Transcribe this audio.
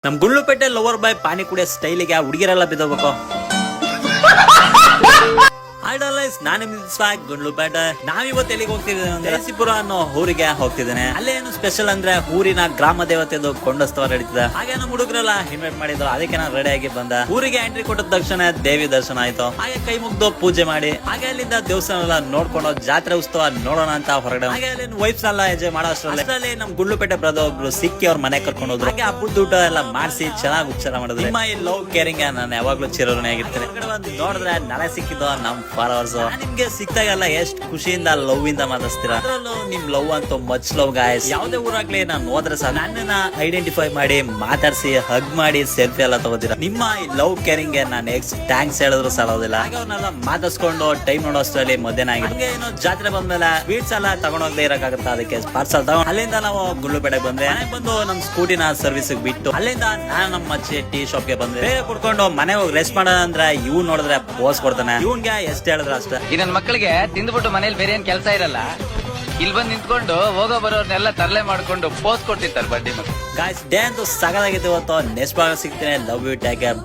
ನಮ್ Gundlupet lover boy ಪಾನಿ ಕುಡಿಯೋ ಸ್ಟೈಲಿಗೆ ಹುಡುಗಿರೆಲ್ಲ ಬಿದ್ದೋಗ್ಬೇಕು. Idolise ನಾನು ಗುಂಡ್ಲುಪೇಟೆ. ನಾವಿವತ್ತು ಎಲ್ಲಿಗೆ ಹೋಗ್ತಿದ್ದೇನೆ ಅಂದ್ರೆ ನರಸೀಪುರ ಅನ್ನೋ ಊರಿಗೆ ಹೋಗ್ತಿದ್ದೇನೆ. ಅಲ್ಲೇನು ಸ್ಪೆಷಲ್ ಅಂದ್ರೆ ಊರಿನ ಗ್ರಾಮ ದೇವತೆದು ಕೊಂಡಸ್ತವ ನಡೀತದೆ. ಹಾಗೆ ನಮ್ಮ ಹುಡುಗರೆಲ್ಲ ಇನ್ವೈಟ್ ಮಾಡಿದ್ರು, ಅದಕ್ಕೆ ನಾನು ರೆಡಿ ಆಗಿ ಬಂದ. ಊರಿಗೆ ಎಂಟ್ರಿ ಕೊಟ್ಟ ತಕ್ಷಣ ದೇವಿ ದರ್ಶನ ಆಯ್ತು. ಹಾಗೆ ಕೈ ಮುಗ್ದು ಪೂಜೆ ಮಾಡಿ ಹಾಗೆ ಅಲ್ಲಿಂದ ದೇವಸ್ಥಾನ ಎಲ್ಲ ನೋಡ್ಕೊಂಡು ಜಾತ್ರೆ ಉತ್ಸವ ನೋಡೋಣ ಅಂತ ಹೊರಗಡೆ. ಹಾಗೆ ಅಲ್ಲಿ ವೈಫ್ಸ್ ಎಲ್ಲ ಎಂಜಾಯ್ ಮಾಡೋ ಅಷ್ಟರಲ್ಲಿ ನಮ್ ಗುಂಡ್ಲುಪೇಟೆ ಬ್ರದರ್ ಒಬ್ರು ಸಿಕ್ಕಿ ಅವ್ರ ಮನೆ ಕರ್ಕೊಂಡು ಹೋದ್ರು. ಹಾಗೆ ಹಬ್ಬದ ಊಟ ಎಲ್ಲ ಮಾಡಿಸಿ ಚೆನ್ನಾಗಿ ಉಚ್ಚಾರ ಮಾಡಿದ್ರು. ನಿಮ್ಮ ಈ ಲವ್ ಕೇರಿಂಗ್ ನಾನು ಯಾವಾಗ್ಲೂ ಚಿರಋಣಿ ಆಗಿರ್ತೇನೆ. ನೋಡಿದ್ರೆ ನಾಳೆ ಸಿಕ್ಕಿದ್ದು ನಮ್ ಫಾಲೋವರ್ಸ್. ನಿಮ್ಗೆ ಸಿಕ್ತಾಗಲ್ಲ ಎಷ್ಟು ಖುಷಿಯಿಂದ ಲವ್ ಇಂದ ಮಾತಾಡ್ತೀರಾ. ಅದ್ರಲ್ಲೂ ನಿಮ್ ಲವ್ ಅಂತೂ ಮಚ್ ಲವ್ ಗಾಯ್ಸ್. ಯಾವ್ದೇ ಊರಾಗ್ಲಿ ನಾನು ಹೋದ್ರೆ ಸಹ ನನ್ನನ್ನ ಐಡೆಂಟಿಫೈ ಮಾಡಿ ಮಾತಾಡ್ಸಿ ಹಗ್ ಮಾಡಿ ಸೆಲ್ಫಿ ಎಲ್ಲ ತಗೋತೀರಾ. ನಿಮ್ಮ ಈ ಲವ್ ಕೇರಿಂಗ್ ನಾನು ನೆಕ್ಸ್ಟ್ ಥ್ಯಾಂಕ್ಸ್ ಹೇಳಿದ್ರು ಸಾಲೋದಿಲ್ಲ. ಹಾಗೆ ಅವ್ರನ್ನೆಲ್ಲ ಮಾತಾಡ್ಸ್ಕೊಂಡು ಟೈಮ್ ನೋಡೋ ಅಷ್ಟರಲ್ಲಿ ಮಧ್ಯಾಹ್ನ ಆಗಿದೆ. ಏನು ಜಾತ್ರೆ ಬಂದ್ಮೇಲೆ ಸ್ವೀಟ್ಸ್ ಎಲ್ಲ ತಗೊಂಡೋಗ್ದೇ ಇರಕ್ಕಾಗತ್ತ, ಅದಕ್ಕೆ ಪಾರ್ಸಲ್ ತಗೊಂಡು ಅಲ್ಲಿಂದ ನಾವು ಗುಂಡ್ಲುಪೇಟೆಗೆ ಬಂದ್ರೆ ಬಂದು ನಮ್ ಸ್ಕೂಟಿನ ಸರ್ವಿಸ್ ಬಿಟ್ಟು ಅಲ್ಲಿಂದ ನಾನು ನಮ್ಮ ಮಚ್ಚಿ ಟೀ ಶಾಪ್ ಗೆ ಬಂದ್ರೆ ಬೇಗ ಕುಡ್ಕೊಂಡು ಮನೆ ಹೋಗಿ ರೆಸ್ಟ್ ಮಾಡೋಣ ಅಂದ್ರೆ ಇವ್ ನೋಡಿದ್ರೆ ಪೋಸ್ ಕೊಡ್ತಾನೆ. ಇವನ್ಗೆ ಎಷ್ಟು ಹೇಳಿದ್ರೆ ಅಷ್ಟೇ. ಈ ನನ್ನ ಮಕ್ಕಳಿಗೆ ತಿಂದ್ಬಿಟ್ಟು ಮನೇಲಿ ಬೇರೆ ಏನ್ ಕೆಲಸ ಇರಲ್ಲ, ಇಲ್ಲಿ ಬಂದು ನಿಂತ್ಕೊಂಡು ಹೋಗೋ ಬರೋರ್ನೆಲ್ಲ ತರಲೆ ಮಾಡ್ಕೊಂಡು ಪೋಸ್ ಕೊಡ್ತಿರ್ತಾರೆ ಬಡ್ಡಿ ಮಕ್ಕಳು. ಗಾಯ್ಸ್ ಡೇ ಅಂತೂ ಸಗದಾಗಿತ್ತು ಇವತ್ತು. ನೆಕ್ಸ್ಟ್ ಭಾಗ ಸಿಗ್ತೇನೆ. Love you, take care.